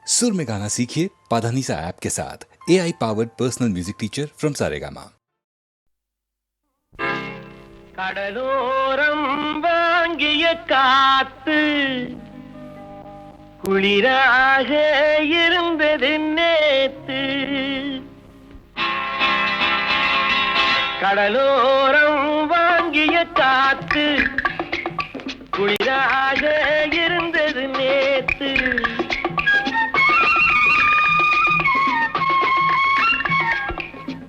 सुर में गाना सीखिए पाधानीसा ऐप के साथ। AI powered personal music teacher from Saregama. கடலோரம் வாங்கிய காத்து குளிராக இருந்தது நேத்து. கடலோரம் வாங்கிய காத்து குளிராக இருந்தது நேத்து.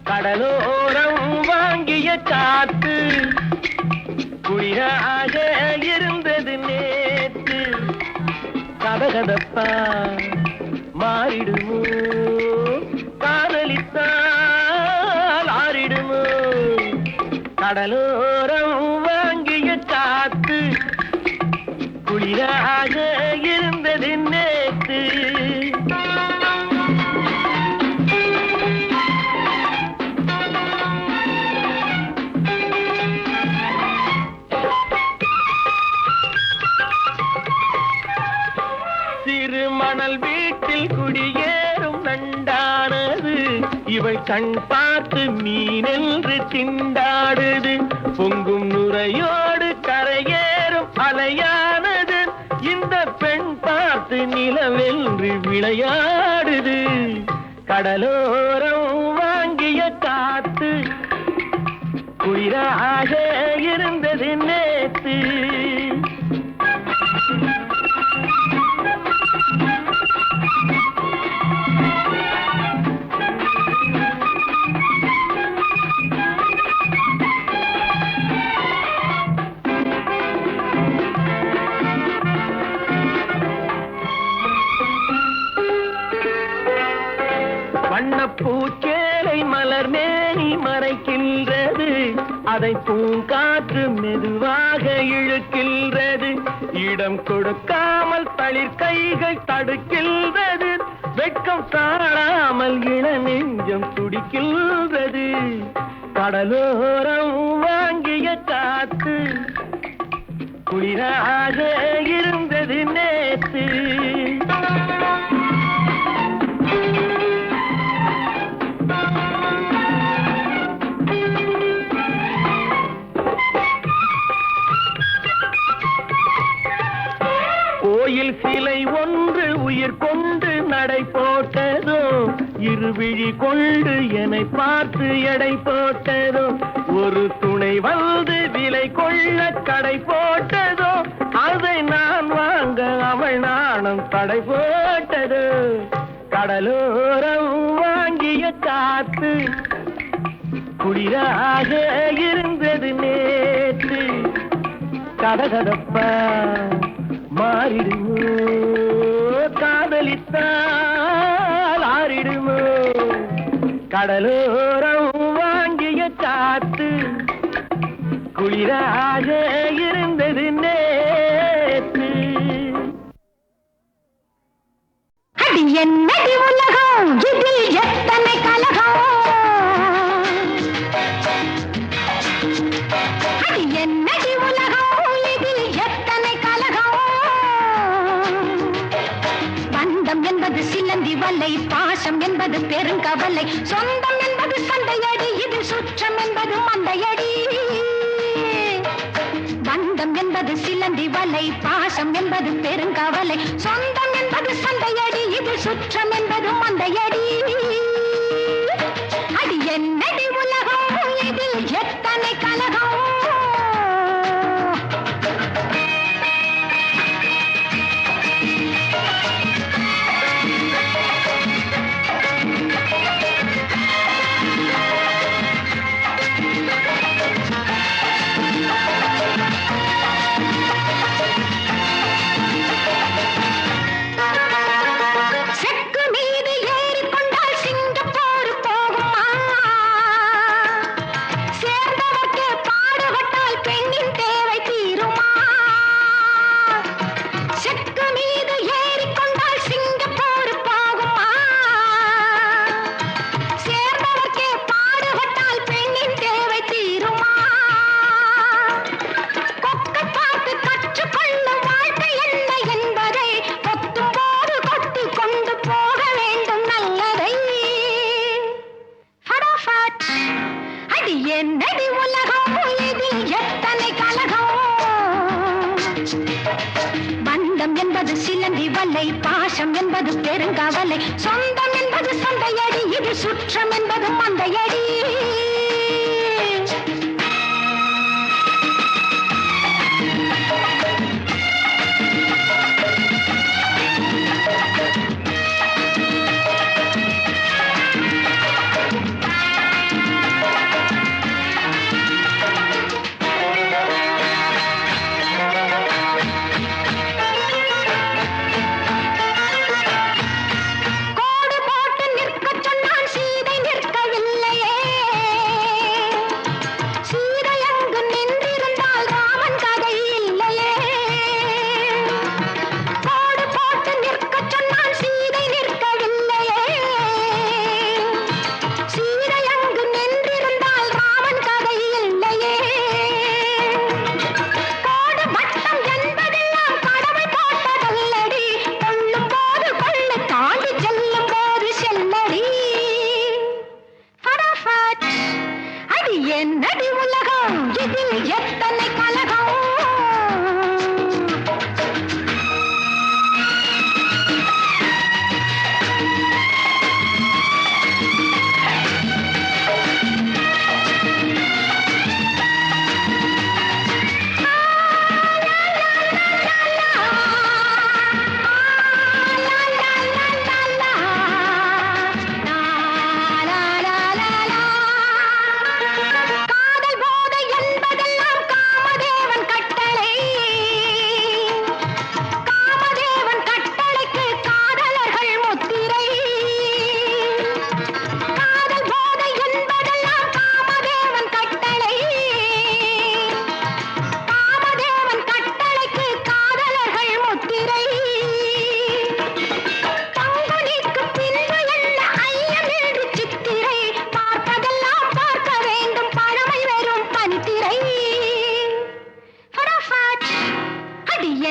கடலோரம் வாங்கிய காத்து குளிராக இருந்தது நேத்து. கதகதப்பா மாறிடுமோ, காதலித்தால் ஆறிடுமோ. கடலோரம் வாங்கிய காத்து குளிராக இருந்தது நேத்து. மணல் வீட்டில் குடியேறும் நண்டானது இவள் கண் பார்த்து மீனென்று திண்டாடுது. பொங்கும் நுரையோடு கரையேறும் அலையானது இந்த பெண் பார்த்து நிலவென்று விளையாடுது. கடலோரம் வாங்கிய காத்து குளிராக இருந்தது நேத்து. வண்ணப்பூச்சேலை மலர் மேனி மறைக்கின்றது, அதை பூங்காற்று மெதுவாக இழுக்கின்றது. இடம் கொடுக்காமல் தளிர் கைகள் தடுக்கின்றது, வெட்கம் தாழாமல் இள நெஞ்சம் துடிக்கின்றது. கடலோரம் வாங்கிய காத்து குளிராக இருந்தது நேத்து. கோயில் சிலை ஒன்று உயிர் கொண்டு நடை போட்டதோ, இருவிழி கொண்டு என்னை பார்த்து எடை போட்டதோ. ஒரு துணை வந்து விலை கொள்ள கடை போட்டதோ, அதை நான் வாங்க அவள் நாணம் தடை போட்டதோ. கடலோரம் வாங்கிய காத்து குளிராக இருந்தது நேற்று. கதகதப்பா மாறிடுமோ, காதலித்தால் ஆறிடுமோ. கடலோரம் வாங்கிய காத்து குளிராக இருந்தது நேற்று. அடி என்னடி உலகம், இதில் எத்தனை கலகம். அடி என்னடி உலகம், இதில் எத்தனை கலகம். பந்தம் என்பது சிலந்தி வலை, பாசம் என்பது பெருங்கவலை, சொந்தம் என்பது சண்டையடி, இது சுற்றம் என்பது மண்டையடி. பந்தம் என்பது சிலந்தி வலை, பாசம் என்பது பெருங்கவலை, சொந்தம் என்பது சண்டையடி, இது சுற்றம் என்பது மண்டையடி. அடி என்னடி உலகம், இதில் எத்தனை கலகம். செக்கு மீது ஏறிக்கொண்டால் வல்லை பாசம் என்பது பெருங்கவலை சொந்தம் என்பது சந்தையடி இது சுற்றம் என்பது மந்தையடி என்னடி உலகம் இதில் எத்தனை கலகம்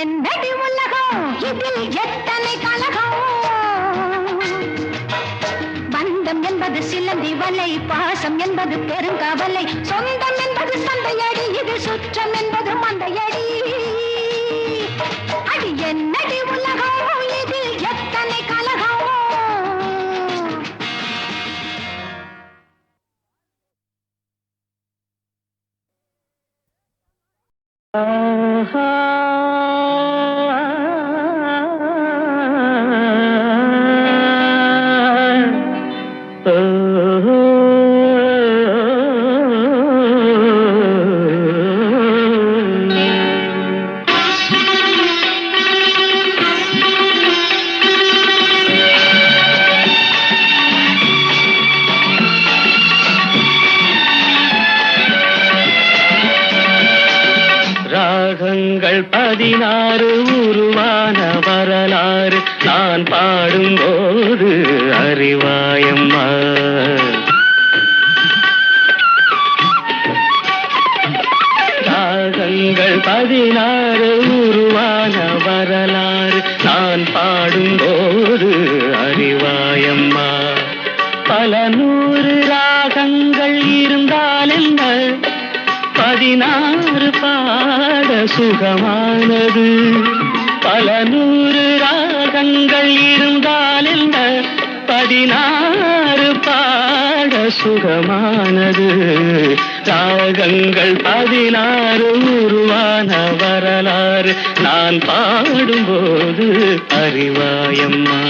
என்னடி உலகம் இதில் எத்தனை கலகம் பந்தம் என்பது சிலந்தி வலை பாசம் என்பது பெருங்கவலை சொந்தம் என்பது சந்தையடி இது சுற்றம் என்பது மந்தையடி அடி என்னடி உலகம் இதில் எத்தனை கலகம் ராகங்கள் 16 உருவான வரலாறு நான் பாடும்போது அறிவாயம்மா ராகங்கள் 16 உருவான வரலாறு நான் பாடும்போது அறிவாயம்மா பல 100 ராகங்கள் இருந்தால் என்ன 16 பாட சுகமானது பல 100 ராகங்கள் இருந்தால் என்ன 16 பாட சுகமானது ராகங்கள் 16 உருவான வரலாறு நான் பாடும்போது அறிவாயம்மா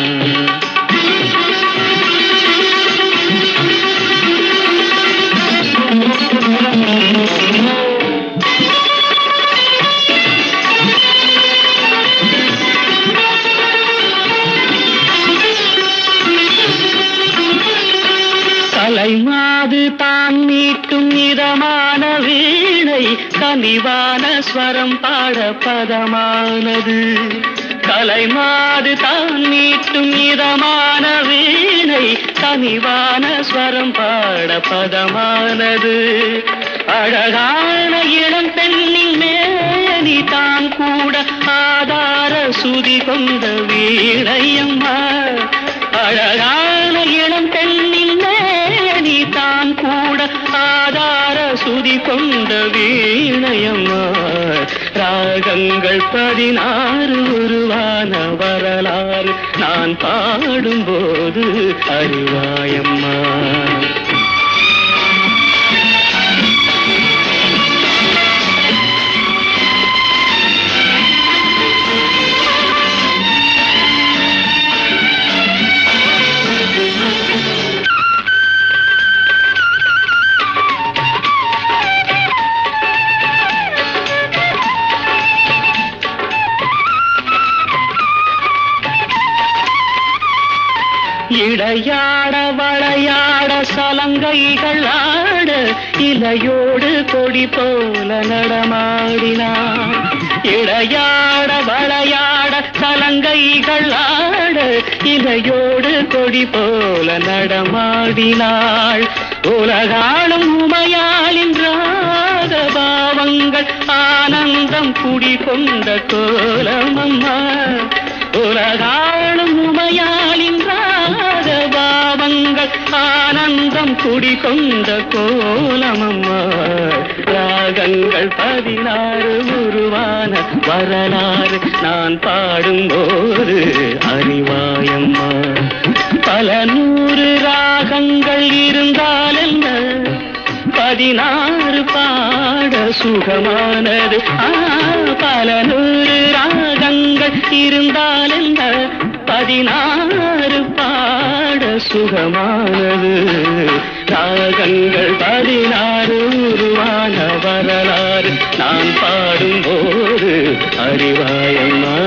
கலைமாது தான் மீட்டும் இதமான வீணை கனிவான ஸ்வரம் பாட பதமானது கலைமாது தான் மீட்டும் இதமான வீணை கனிவான ஸ்வரம் பாட பதமானது அழகான இளம் பெண்ணின் மேனி தான் கூட ஆதார சுதி கொண்ட வீணையம்மா அழகான இளம் பெண்ணின் மேனி தான் கூட ஆதார சுதி கொண்ட வீணையம்மா ராகங்கள் 16 உருவான வரலாறு நான் பாடும்போது அறிவாயம்மா. இடையாட வளையாட சலங்கைகள் ஆட இலையோடு கொடி போல நடமாடினான். இடையாட வளையாட சலங்கைகள் ஆட இலையோடு கொடி போல நடமாடினாள். உலகாளும் உமையாளின் ராக பாவங்கள் ஆனந்தம் குடிகொண்ட கோலமம்மா. உலகாளும் உமையாளின் பாவங்கள் ஆனந்தம் குடிகொண்ட கோலமம்மா. ராகங்கள் 16 உருவான வரலாறு நான் பாடும்போது அறிவாயம்மா. பல 100 ராகங்கள் இருந்தால் என்ன, 16 பாட சுகமானது. பல 100 ராகங்கள் இருந்தால் என்ன, 16 பாட சுகமானது. ராகங்கள் 16 உருவான வரலாறு நான் பாடும்போது அறிவாயம்மா.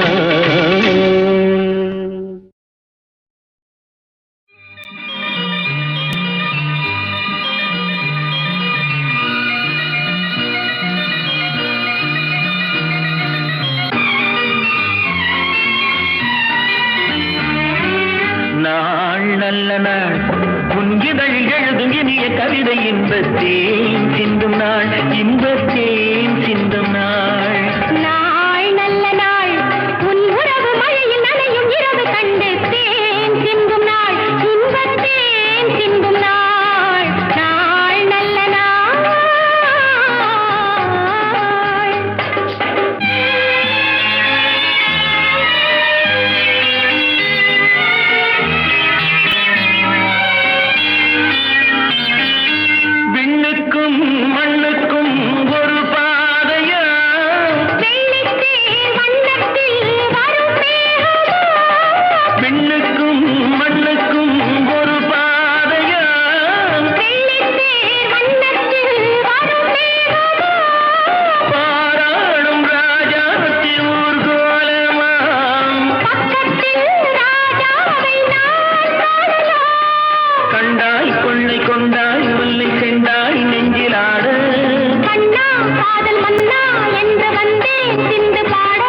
நல்ல நாள் உன் இதழில் எழுதும் இனிய கவிதை இன்பத்தேன் சிந்தும் நாள், இன்பத்தேன் சிந்தும் நாள். நாள் நல்ல நாள் உன் உறவு மழையில் நனையும் இரவு கண்டு தேன் சிந்தும் நாள், இன்பத்தேன் சிந்தும் நாள். நாள் நல்ல நாள். மண்ணுக்கும் ஒரு பாதையா, விண்ணுக்கும் மண்ணுக்கும் ஒரு பாதையா, பாராடும் ராஜாத்தி ஊர்கோலமாம். கண்டாய் கொள்ளை கொண்டாய் முல்லை செண்டாய் நெஞ்சிலாட, காதல் மன்னா என்று வந்தேன் சிந்து பாட.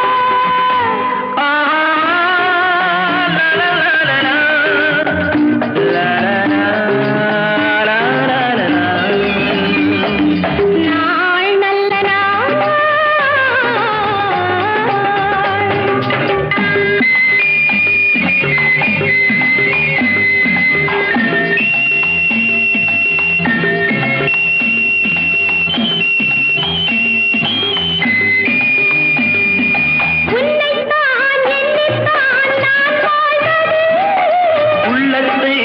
நாள் நல்ல நாள். உள்ளத்தை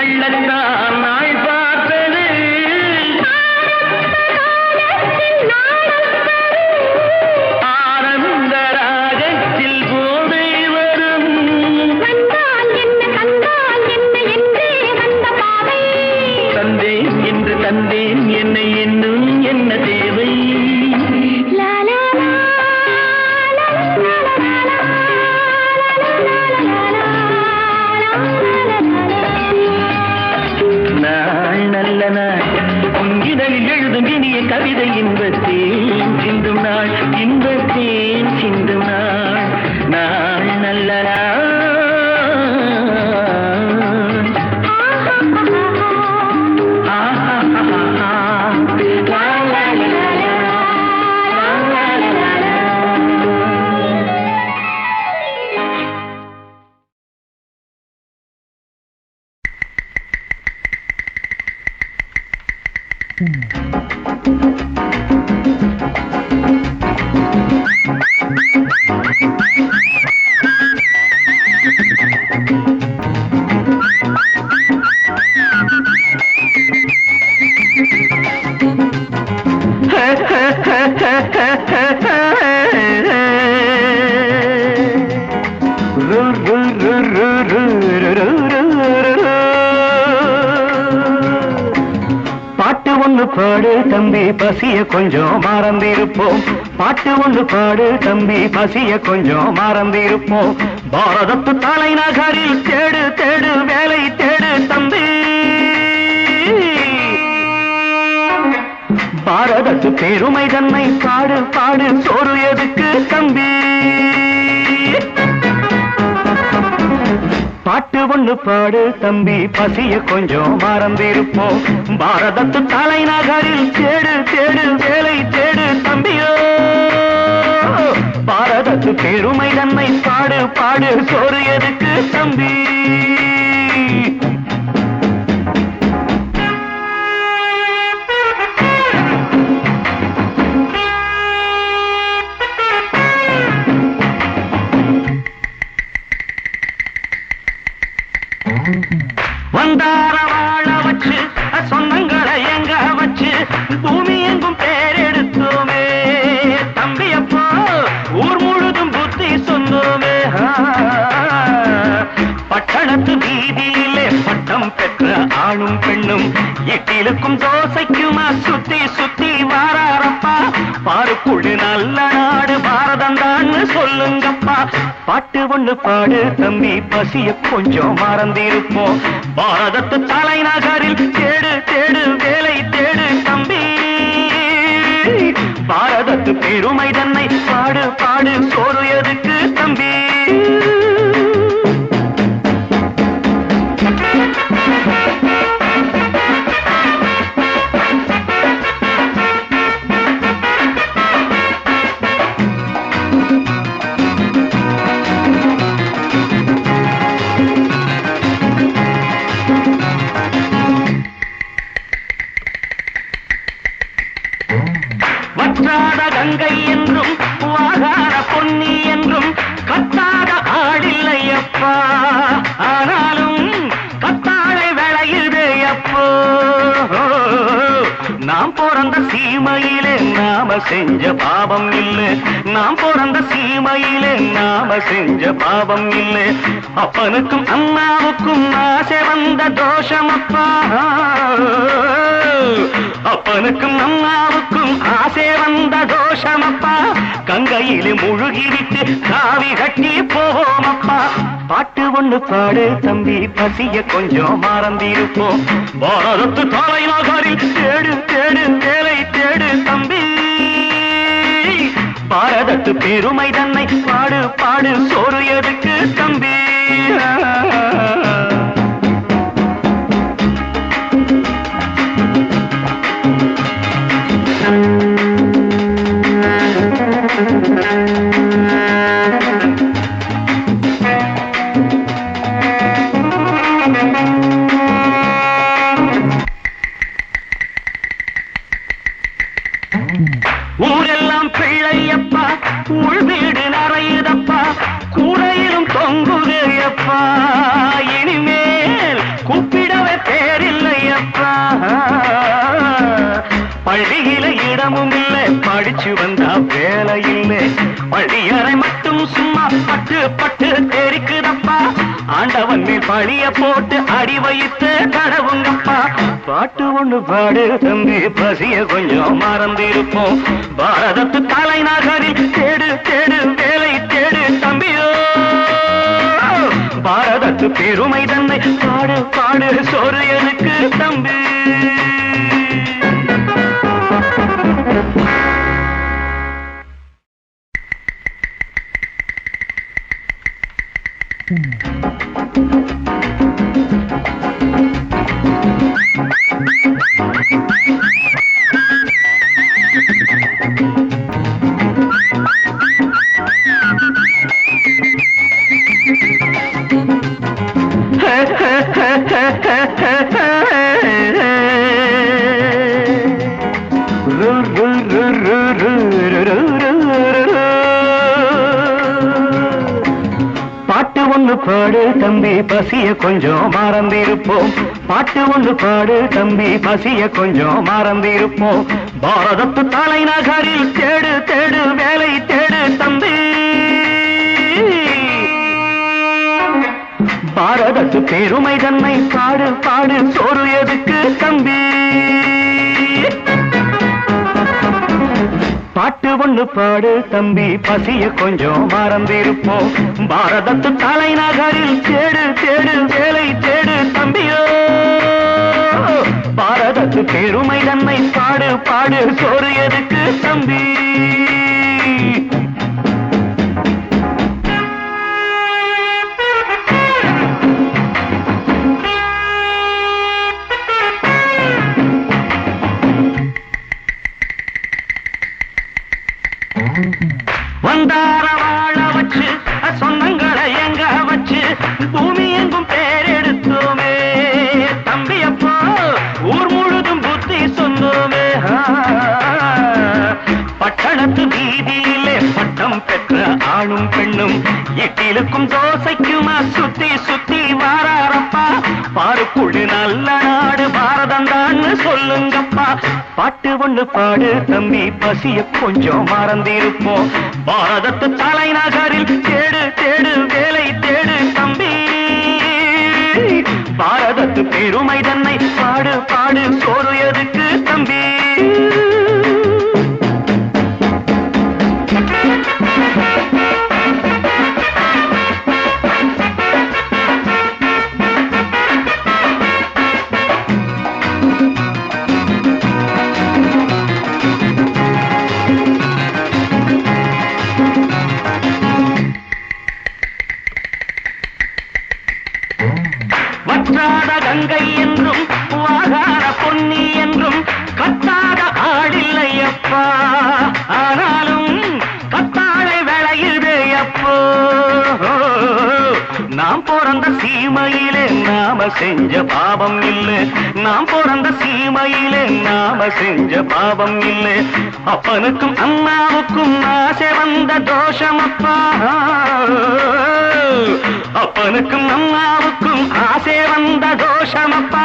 அள்ளத்தான் நாள் பார்த்தது, ஆனந்த ராகத்தில் போதை வரும். தந்தேன் என்று தந்தேன் என்னை இன்னும் என்ன தேவை. நாள் நல்ல நாள் உன் இதழில் எழுதும் இனிய கவிதை இன்பத்தேன் சிந்தும் நாள், இன்பத்தேன் சிந்தும் நாள். நாள் நல்ல நாள். ஒண்ணு பாடு தம்பி பசிய கொஞ்சம் மறந்திருப்போம் பாட்டு ஒண்ணு பாடு தம்பி பசிய கொஞ்சம் மறந்திருப்போம் பாரதத்து தலைநகரில் தேடு தேடு வேலை தேடு தம்பி பாரதத்து பெருமை தன்னை பாடு பாடு சோறு எதுக்கு தம்பி பாட்டு ஒண்ணு பாடு தம்பி பசிய கொஞ்சம் மறந்திருப்போம் பாரதத்து தலைநகரில் தேடு தேடு வேலை தேடு தம்பியோ பாரதத்து பெருமை தன்னை பாடு பாடு சோறு எதுக்கு தம்பி வந்தார வாழ வச்சு சொந்தங்களை எங்க வச்சு பூமி எங்கும் பேரெடுத்தோமே தம்பியப்போ ஊர் முழுதும் புத்தி சொன்னோமே பட்டணத்து வீதியிலே பட்டம் பெற்ற ஆணும் பெண்ணும் எட்டிலுக்கும் தோசைக்குமா சுத்தி சுத்தி வாராரப்பா பாருக்குள்ளு நல்ல நாடு பாரதம் தான் சொல்லுங்கப்பா பாட்டு ஒண்ணு பாடு தம்பி பசிய கொஞ்சம் மறந்திருப்போம் பாரதத்து தலைநகரில் தேடு தேடு வேலை தேடு தம்பி பாரதத்து பெருமை தன்னை பாடு பாடு சோறு எதுக்கு தம்பி வற்றாத கங்கை என்றும் வாகார பொன்னி என்றும் கத்தாத ஆடில்லையப்பா ஆனாலும் கத்தாழை விளையுதே அப்போ நாம் பிறந்த சீமையிலே நாம செஞ்ச பாவம் இல்லை நாம் பிறந்த சீமையிலே நாம செஞ்ச பாவம் இல்லை அப்பனுக்கும் அம்மாவுக்கும் ஆசை வந்த தோஷமப்பா அப்பனுக்கும் அம்மாவுக்கும் ஆசை வந்த தோஷமப்பா கங்கையிலே முழுகிவிட்டு காவி கட்டி போவோமப்பா பாட்டு ஒண்ணு பாடு தம்பி பசிய கொஞ்சம் மறந்திருப்போம் பாரதத்து தலைநகரில் தேடு தேடு வேலை தேடு தம்பி பாரதத்து பெருமை தன்னை பாடு பாடு சோறு எதுக்கு தம்பி ஊரெல்லாம் பிள்ளையப்பா உள் வீடு நிறையுதப்பா கூரையிலும் தொங்குதையப்பா இனிமேல் கூப்பிடவே பேரில்லையப்பா பள்ளியில இடமும் இல்லை படிச்சு வந்தா வேலை இல்லை பள்ளியறை மட்டும் சும்மா பட்டு பட்டு தெரிக்குதப்பா ஆண்டவன் மேல் பழிய போட்டு அடி வைத்து கடவுங்கப்பா பாட்டு ஒண்ணு பாடு தம்பி பசிய கொஞ்சம் மறந்திருப்போம் பாரதத்து தலைநகரில் தேடு தேடு வேலை தேடு தம்பியோ பாரதத்து பெருமை தன்னை பாடு பாடு சோறு எனக்கு தம்பி பாட்டு ஒண்ணு பாடு தம்பி பசிய கொஞ்சம் மறந்திருப்போம் பாட்டு ஒண்ணு பாடு தம்பி பசிய கொஞ்சம் மறந்திருப்போம் பாரதத்து தலைநகரில் தேடு தேடு வேலை தேடு தம்பி பாரதத்து பெருமை தன்னை பாடு பாடு சோறு எதுக்கு தம்பி பாட்டு ஒண்ணு பாடு தம்பி, பசிய கொஞ்சம் மறந்திருப்போம். பாரதத்து தலைநகரில் தேடு தேடு வேலை தேடு தம்பியோ. பாரதத்து பெருமை தன்னை பாடு பாடு, சோறு எதுக்கு தம்பி? வந்தார வாழ வச்சு சொந்தங்களை எங்க வச்சு பூமி எங்கும் பேரெடுத்தோமே தம்பி. அப்போ ஊர் முழுதும் புத்தி சொன்னோமே. பட்டணத்து வீதியிலே பட்டம் பெற்ற ஆணும் பெண்ணும் இட்டிலுக்கும் தோசைக்குமா சுத்தி சுத்தி வாராரப்பா. பாருக்குள்ளு நல்ல நாடு பாரதம் தான் சொல்லுங்கப்பா. பாட்டு ஒண்ணு பாடு தம்பி, பசிய கொஞ்சம் மறந்திருப்போம். பாரதத்து தலைநகரில் தேடு தேடு வேலை தேடு தம்பி. பாரதத்து பெருமை தன்னை பாடு பாடு, சோறு எதுக்கு தம்பி? வற்றாத கங்கை என்றும் வாகார பொன்னி என்றும் கத்தாத ஆடில்லையப்பா. ஆனாலும் கத்தாழை விளையுதே அப்போ. நாம் பிறந்த சீமையிலே நாம செஞ்ச பாவம் இல்லை. நாம் பிறந்த சீமையிலே நாம செஞ்ச பாவம் இல்லை. அப்பனுக்கும் அம்மாவுக்கும் ஆசை வந்த தோஷமப்பா. அப்பனுக்கும் அம்மாவுக்கும் ஆசை வந்த தோஷமப்பா.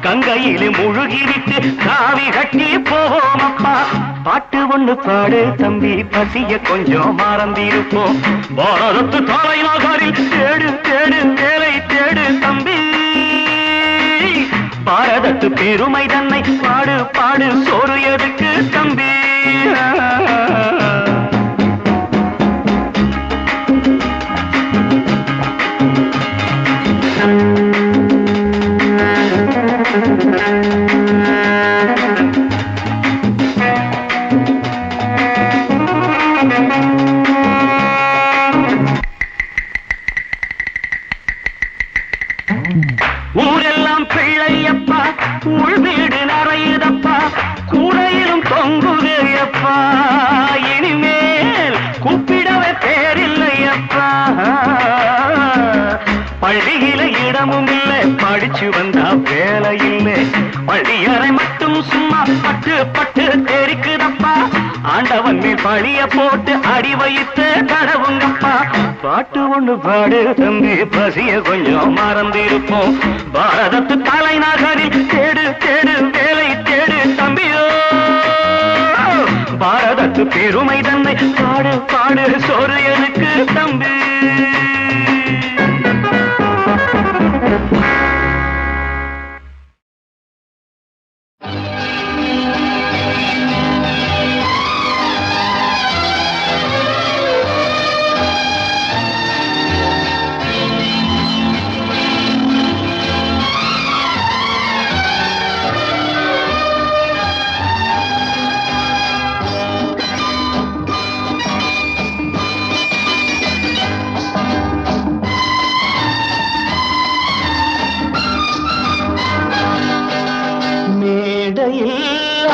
கங்கையிலே முழுகிவிட்டு காவி கட்டி போவோமப்பா. பாட்டு ஒண்ணு பாடு தம்பி, பசிய கொஞ்சம் மறந்திருப்போம். பாரதத்து தலைநகரில் தேடு தேடு வேலை தேடு தம்பி. பாரதத்து பெருமை தன்னை பாடு பாடு, சோறு எதுக்கு தம்பி? ஊரெல்லாம் பிள்ளையப்பா, உள் வீடு நிறையுதப்பா, கூரையிலும் தொங்குதையப்பா. இனிமேல் கூப்பிடவே பேரில்லையப்பா. பள்ளியில இடமும் இல்லை, படிச்சு வந்தா வேலை இல்லை. பள்ளியறை மட்டும் சும்மா பட்டு பட்டு தெரிக்குதப்பா. ஆண்டவன் மேல் பழிய போட்டு அடி வைத்து கடவுங்கப்பா. பாட்டு ஒண்ணு பாடு தம்பி, பசிய கொஞ்சம் மறந்திருப்போம். பாரதத்து தலைநகரில் தேடு தேடு வேலை தேடு தம்பியோ. பாரதத்து பெருமை தன்னை பாடு பாடு, சோறு எதுக்கு தம்பி?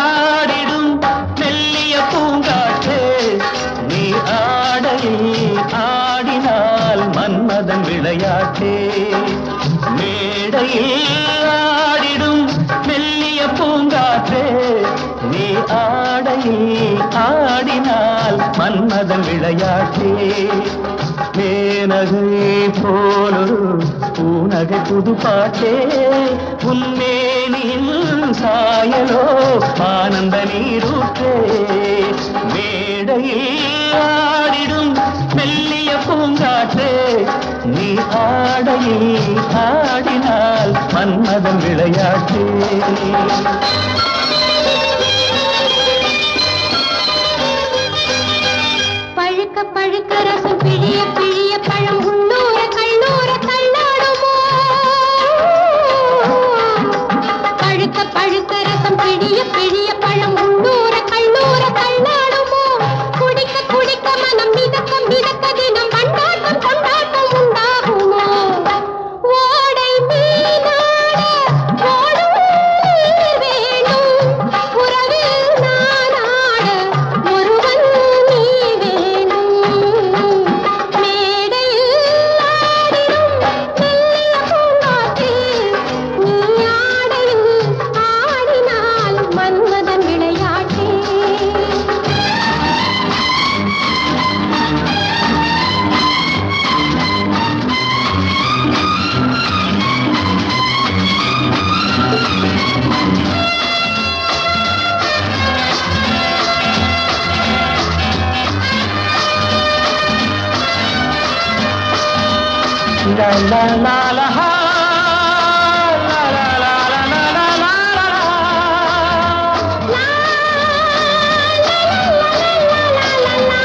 ஆடிடும் மெல்லிய பூங்காற்று, நீ ஆடையில் ஆடினால் மன்மதன் விளையாட்டே. மேடையில் ஆடிடும் மெல்லிய பூங்காற்று, நீ ஆடையில் ஆடினால் மன்மதன் விளையாட்டே. மேனகை போலொரு பூநகை புது பாட்டே, உன்மேனின் சாயலோ ஆனந்த நீரூற்றே. மேடையில் ஆடிடும் மெல்லிய பூங்காற்றே, நீ ஆடையில் ஆடினால் மன்மதன் விளையாட்டே. பிழிய பழம் உள்ளூர கல்லூர தள்ளாடுமோ குடிக்க குடிக்க மனம் மிதக்க மிதக்க தினம் கொண்டாட்டம் கொண்டாட்டம் உண்டாகுமோ ஓடை மீனாட ஓடும் நீர் வேணும் உறவில் நானாட ஒருவன் நீ வேணும் மேடையில் ஆடிடும் மெல்லிய பூங்காற்றில் நீ ஆடையில் ஆடினால் Manmadhan விளையாட்டே La la la la ha, la la la la la la la la la.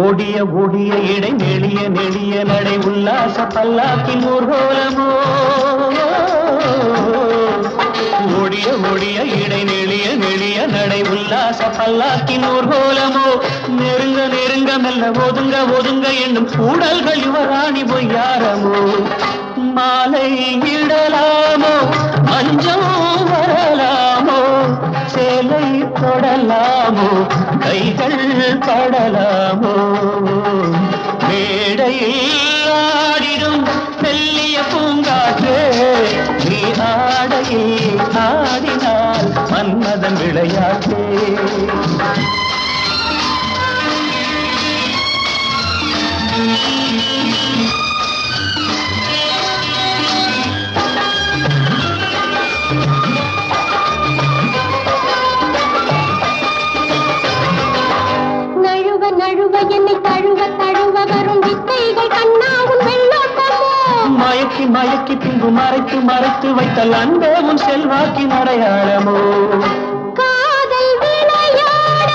ஓடிய ஓடிய இடை நெளிய நெளிய நடை உல்லாச பல்லாக்கின் ஊர்கோலமோ ஓடிய ஓடிய இடை நெளிய நெளிய நடை உல்லாச பல்லாக்கின் ஊர்கோலமோ நெருங்க நெருங்க மெல்ல ஒதுங்க ஒதுங்க என்னும் கூடல்கள் யுவராணி பொய்யாரமோ மாலை இடலாமோ மஞ்சம் வரலாமோ சேலை தொடலாமோ கைகள் படலாமோ மேடையில் ஆடிடும் மெல்லிய பூங்காற்றே நீ ஆடையில் ஆடினால் மன்மதன் விளையாட்டே நழுவ நழுவ என்னை தழுவ தழுவ வரும் வித்தைகள் கண்ணாவும் வெள்ளோட்டமோ மயக்கி மயக்கி பின்பு மறைத்து மறைத்து வைத்தல் அன்பே உன் செல்வாக்கின் அடையாளமோ காதல் விளையாட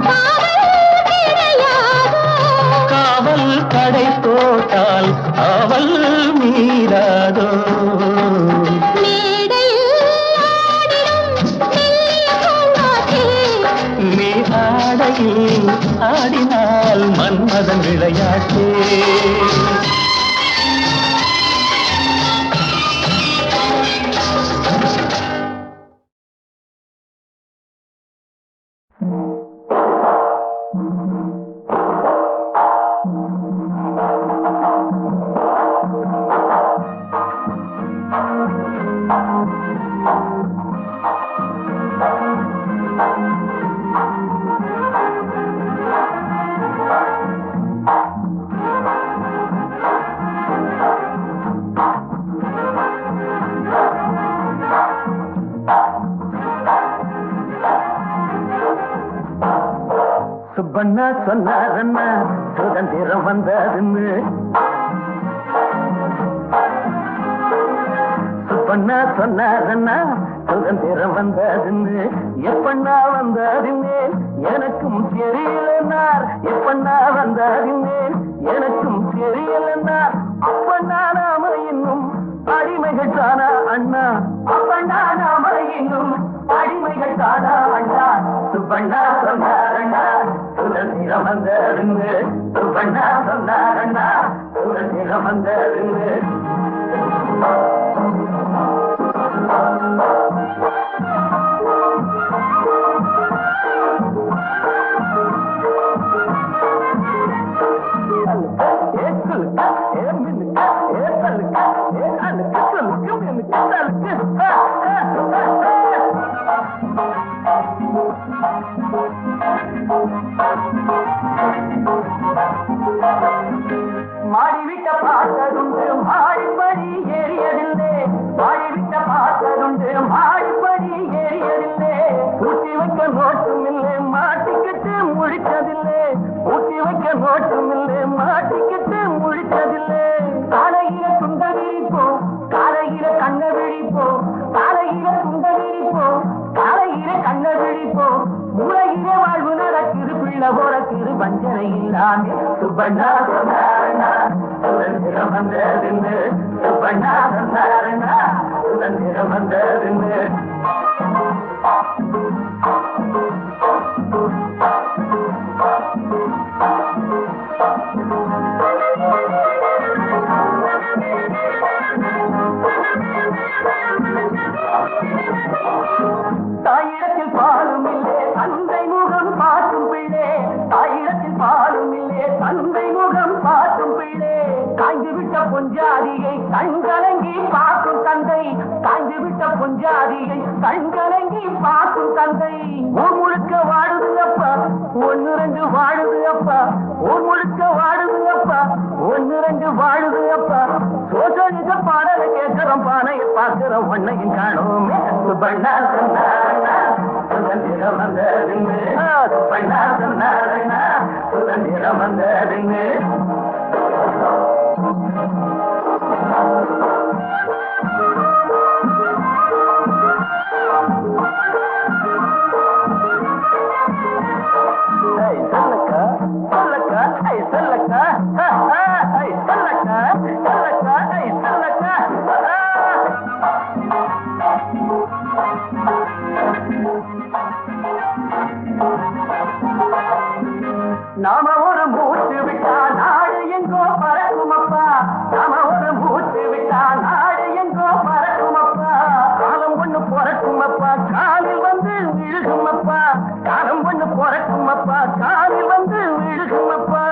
காவல் கிடையாதோ காவல் கடை போட்டால் அவள் மீறாதோ மேடையில் ஆடிடும் மெல்லிய பூங்காற்றே நீ ஆடையில் ஆடினால் மன்மதன் விளையாட்டே சுப்பண்ணா சொன்னாரண்ணா சுதந்திரம் வந்ததுன்னு சுப்பண்ணா சொன்னாரண்ணா சுதந்திரம் வந்ததுன்னு எப்பண்ணா வந்ததுன்னு எனக்கும் தெரியலன்னார் எப்பண்ணா வந்ததுன்னு எனக்கும் தெரியலன்னார் அப்பண்ணா நாம இன்னும் அடிமைகள் தானா அண்ணா அப்பண்ணா நாம இன்னும் அடிமைகள் தானா அண்ணா சுப்பண்ணா சொன்னாரண்ணா சுதந்திரம் வந்ததுன்னு சுப்பண்ணா சொன்னாரண்ணா சுதந்திரம் வந்ததுன்னு மாடிவிட்ட பார்த்ததுண்டு மாடிப்படி ஏறியதில்லை மாடிவிட்ட பார்த்ததுண்டு மாடிப்படி ஏறியதில்லை ஊட்டி வைக்க நோட்டும் இல்லை மாட்டிக்கிட்டு முழிச்சதில்லை ஊட்டி வைக்க நோட்டும் இல்லை மாட்டிக்கிட்டு முழிச்சதில்லை காலையில துண்ட விழிப்போம் காலையில கண்ண விழிப்போம் காலையில சுபண்ணா சொன்னாரண்ணா சுதந்திரம் வந்ததுன்னு சுபண்ணா சொன்னாரண்ணா சுதந்திரம் வந்ததுன்னு தாயிடத்தில் பாலும் இல்லே தந்தை முகம் பார்க்கும் பிள்ளை தாயிடத்தில் பாலும் இல்லே தந்தை முகம் பார்க்கும் பிள்ளை காய்ந்து விட்ட பொஞ்சாதியை கண்கலங்கி பார்க்கும் தந்தை காய்ந்து விட்ட பொஞ்சாதியை கண்கலங்கி பார்க்கும் தந்தை ஊர் முழுக்க வாழுது அப்பா ஒன்னு ரெண்டு வாழுது அப்பா ஊர் முழுக்க வாழுது அப்பா ஒன்னு ரெண்டு வாழுது அப்பா சோசலிச பாடலை கேட்கிறோம் பானையை பார்க்கிறோம் ஒன்னையும் காணோமே சுபண்ணா சொன்னாரண்ணா சுதந்திரம் வந்ததுன்னு சுபண்ணா சொன்னாரண்ணா சுதந்திரம் வந்ததுன்னு சொல்லக்கா சொல்லக்கா ஐ சொல்லக்கா ஐ சொல்லக்கா சொல்லக்கா ஐ சொல்லக்கா நாம ஒரு மூச்சு விட்டா நாடு எங்கோ பறக்குமப்பா நாம ஒரு மூச்சு விட்டா நாடு எங்கோ பறக்குமப்பா காலம் ஒண்ணு பொறக்குமப்பா காலில் வந்து விழுகுமப்பா காலம் ஒண்ணு பொறக்குமப்பா காலில் வந்து விழுகுமப்பா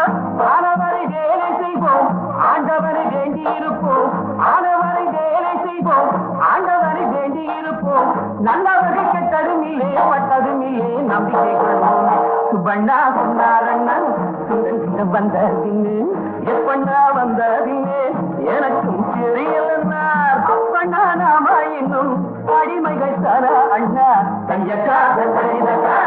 ஆனவரை வேலை செய்வோம் ஆண்டவரை வேண்டி இருப்போம் ஆனவரை வேலை செய்வோம் ஆண்டவரை வேண்டி இருப்போம் நல்லவர்கள் கெட்டதும் இல்லை பட்டதும் இல்லை நம்பிக்கை கொள்வோம் சுபண்ணா சொன்னாரண்ணா சுதந்திரம் வந்ததின்னு எப்பண்ணா வந்ததின்னு எனக்கும் தெரியலன்னார் அப்பண்ணா நாம இன்னும் அடிமைகள் தர அண்ணா கையக்கா தக்கைதக்கா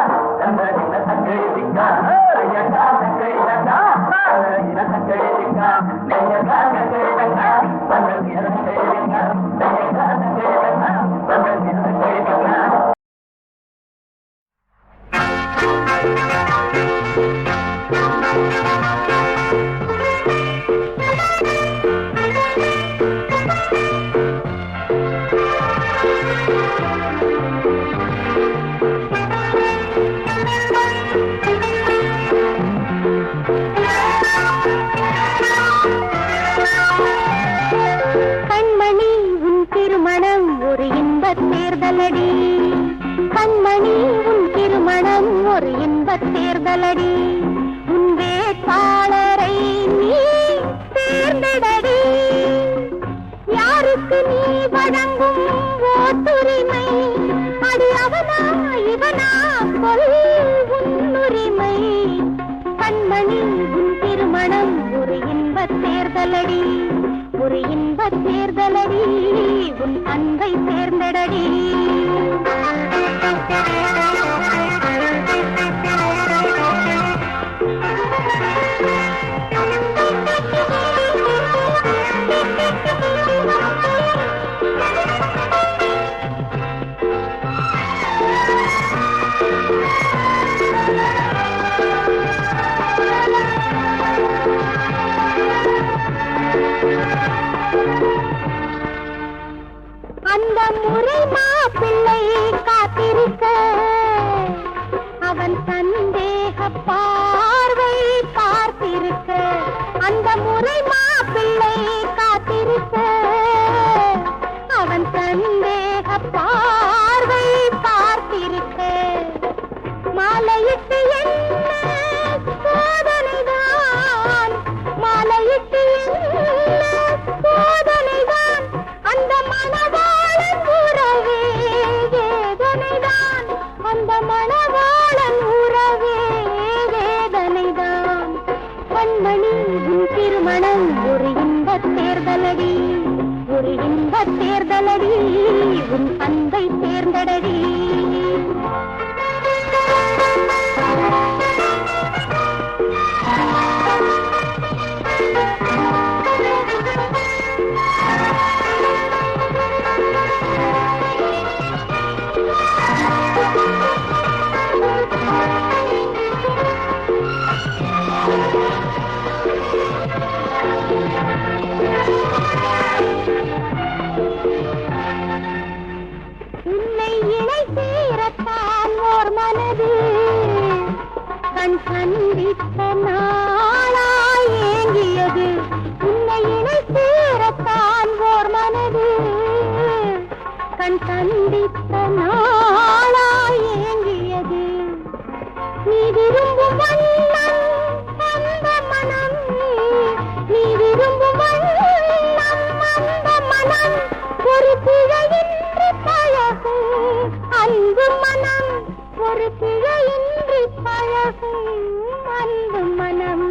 தந்தரின தக்கைதிக்கா கையக்கா தக்கைதக்கா தந்தரின தக்கைதிக்கா கையக்கா தக்கைதக்கா தந்தரின தக்கைதிக்கா கையக்கா தக்கைதக்கா தந்தரின தக்கைதிக்கா கண்மணி உன் திருமணம் ஒரு இன்பத் தேர்தலடி கண்மணி உன் திருமணம் ஒரு இன்பத் தேர்தலடி உன் வேட்பாளரை நீ தேர்ந்தெடடி யாருக்கு நீ வழங்கும் ஓட்டுரிமை அடி அவனா இவனா கொல் உன்னுரிமை கண்மணி உன் திருமணம் ஒரு இன்பத் தேர்தலடி ஒரு இன்பத் தேர்தலடி உன் அன்பை தேர்ந்தெடடி அந்த முறை மாப்பிள்ளை காத்திருக்க அவன் சந்தேக பார்வை பார்த்திருக்க அந்த முறை மாப்பிள்ளை காத்திருக்க அவன் சந்தேக பார்வை பார்த்திருக்க மாலையிட்டு என்ன சோதனைதான் மாலையிட்டு என்ன சோதனைதான் அந்த மணவாளன் உறவே வேதனைதான் அந்த மணவாளன் உறவே வேதனைதான் கண்மணி உன் திருமணம் ஒரு இன்பத் தேர்தலடி ஒரு இன்பத் தேர்தலடி உன் அன்பை தேர்ந்தெடடி மனது கண் சந்தித்த நாளாய் ஏங்கியது உன்னை இணை சேரத்தான் ஓர் மனது கண் சந்தித்த நாளாய் ஏங்கியது நீ விரும்பும் வண்ணம் அந்த மனம் நீ விரும்பும் வண்ணம் அந்த மனம் ஒரு பிழையின்றி பழகும் அன்பு மனம் ஒரு பிழையின்றி பழகும் அன்பு மனம்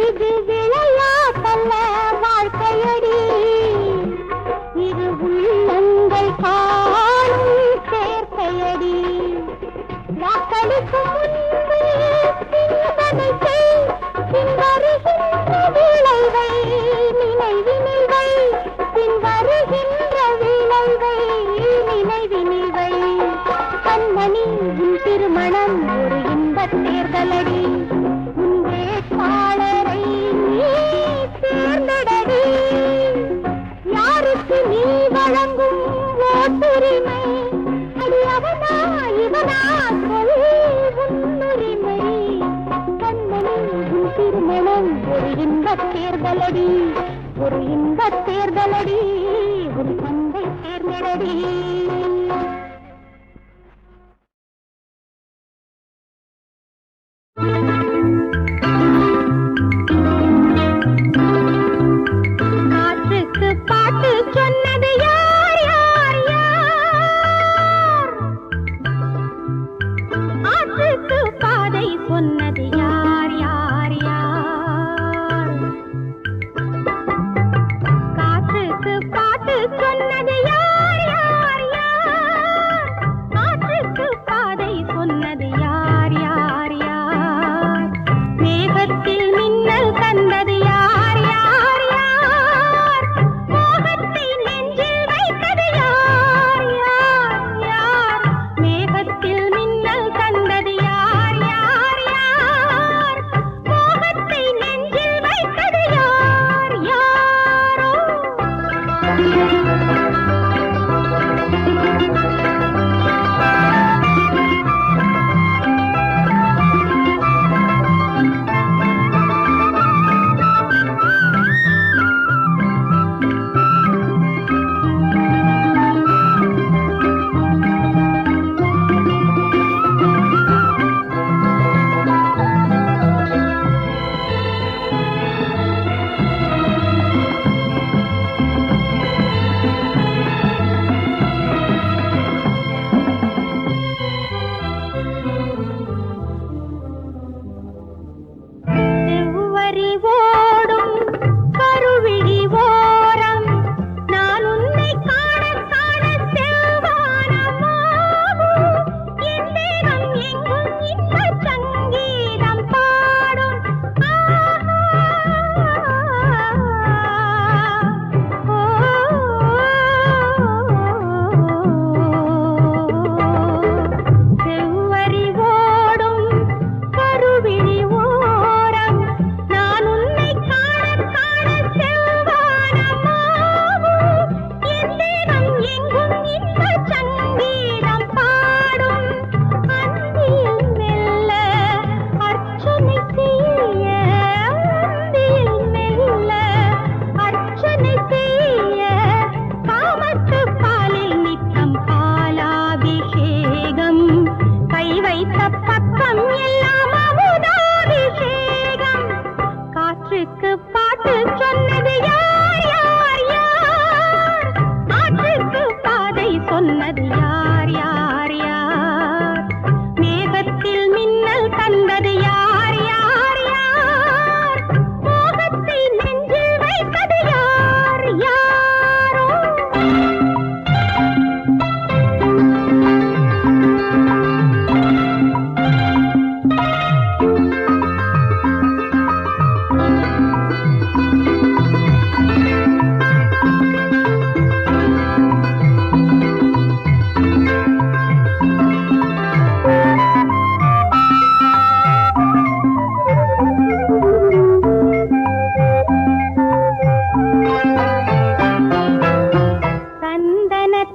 இது விளையாட்டல்ல வாழ்க்கையடி இது உள்ளங்கள் காணும் சேர்க்கையடி வாக்களிக்கும் முன்பு சிந்தனை செய் பின்வருகின்ற விளைவை நினைவினில்வை பின்வருகின்ற விளைவை நினைவினில்வை கண்மணி உன் திருமணம் ஒரு இன்பத் தேர்தலடி உன் வேட்பாளரை நீ தேர்ந்தெடடி யாருக்கு நீ வழங்கும் ஓட்டுரிமை அடி அவனா இவனா சொல் உன்னுரிமை கண்மணி உன் திருமணம் ஒரு இன்பத் தேர்தலடி ஒரு இன்பத் தேர்தலடி உன் தந்தை தேர்ந்தெடடி காற்றுக்கு பாட்டு சொன்னது யார் யார் யார் ஆற்றுக்கு பாதை சொன்னது யார் யார் யார் காற்றுக்கு பாட்டு சொன்னது யார் யார் யார் ஆற்றுக்கு பாதை சொன்னது யார் யார் யார் மேகத்தில் மின்னல் தந்தது யார் யார் யார் மோகத்தை நெஞ்சில் வைத்தது யார் யார் யார் மேகத்தில் மின்னல் தந்தது யார் யார் யார் மோகத்தை நெஞ்சில் வைத்தது யார் யாரோ செவ்வரி ஓடும் கருவிழி ஓரம் நான் உன்னை காண காண செவ்வானமாகும் என் தேகம் எங்கும் இன்பச் சங்கீதம் பாடும் செவ்வரி ஓடும் கருவிழி ஓரம் நான் உன்னை காண காண செவ்வானமாகும் என் தேகம் எங்கும் இன்பச் சங்கீதம் பாடும் அந்தியில் மெல்ல அர்ச்சனை செய்ய அந்தியில் மெல்ல அர்ச்சனை செய்ய காமத்து பாலில் நித்தம் பாலாபிஷேகம் கை வைத்த பக்கம் எல்லாம் அமுதாபிஷேகம் காற்றுக்கு பாட்டு சொன்னது யார் யார் யார் ஆற்றுக்கு பாதை சொன்னது யார் யார் யார் மேகத்தில் மின்னல் தந்தது யார் யார் யார் மோகத்தை நெஞ்சில் வைத்தது யார் யாரோ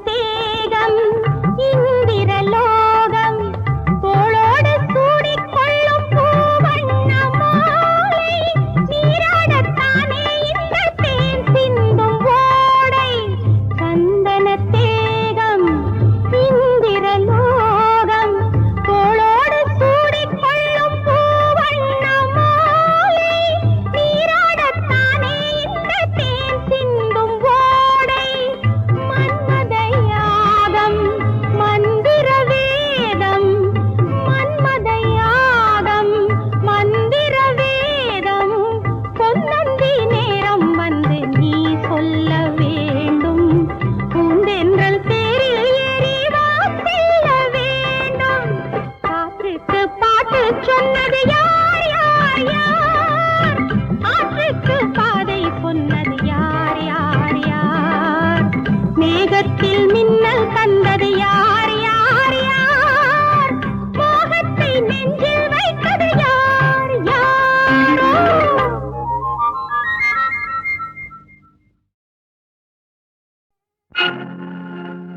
தேகம் இந்திரலோகம் தோளோடு சூடிக்கொள்ளும் பூவண்ண மாலை நீராடத்தானே இந்த தேன் சிந்தும் ஓடை சந்தன தேகம் இந்திரலோகம் தோளோடு சூடிக்கொள்ளும் பூவண்ண மாலை நீராடத்தானே இந்த தேன் சிந்தும் ஓடை மன்மதயாகம் மந்திர வேதம் மன்மதயாகம் மந்திர வேதம் பொன்னந்தி நேரம் வந்து நீ சொல்ல வேண்டும் பூந்தென்றல் தேரில் ஏறி வா செல்ல வேண்டும் காற்றுக்கு பாட்டு சொன்னது யார் யார் யார் ஆற்றுக்கு பாதை சொன்னது யார் யார் யார் மேகத்தில் மின்னல் தந்தது யார் யார் யார் மோகத்தை நெஞ்சில் வைத்தது யார் யாரோ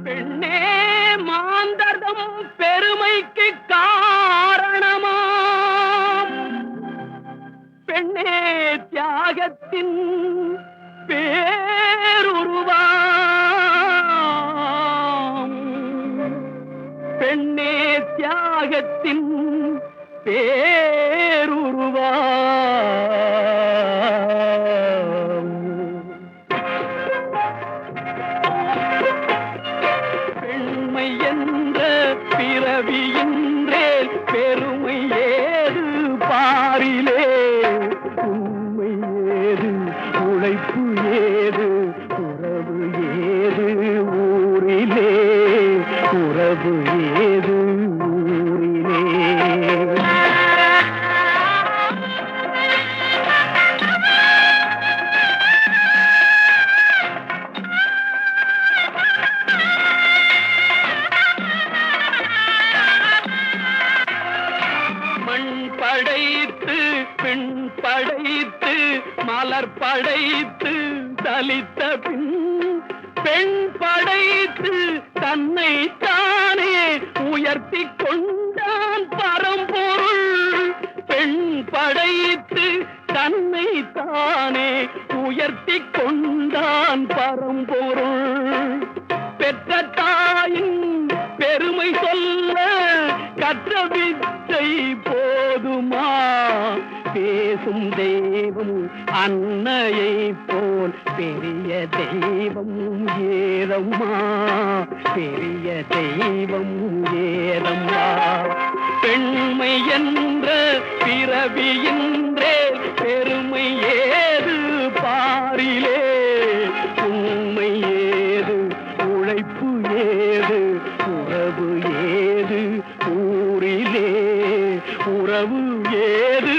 பெண்ணே மாந்தர்தம் பெருமைக்கு காரணமாம் பெண்ணே தியாகத்தின் பேருருவாம் பெண்ணே தியாகத்தின் பேருருவாம் பெண்மை என்ற பிறவியின்றேல் பெருமை ஏது பாரிலே உண்மை ஏது உழைப்பு ஏது உறவு ஏது ஊரிலே உறவு ஏது ஊரிலே மண் படைத்து பெண் படைத்து மலர் படைத்து தலித்த பின் பெண் படைத்து தன்னை தானே உயர்த்தி கொண்டான் பரம்பொருள் பெண் படைத்து தன்னை தானே உயர்த்தி கொண்டான் பரம்பொருள் பெற்ற தாயின் பெருமை சொல்ல கற்ற வித்தை போதுமா பேசும் தெய்வம் அன்னையை போல் பெரிய தெய்வம் ஏதம்மா பெரிய தெய்வம் ஏதம்மா பெண்மை என்ற பிறவியின்றே பெருமை ஏது பாரிலே உண்மை ஏது உழைப்பு ஏது உறவு ஏது ஊரிலே உறவு ஏது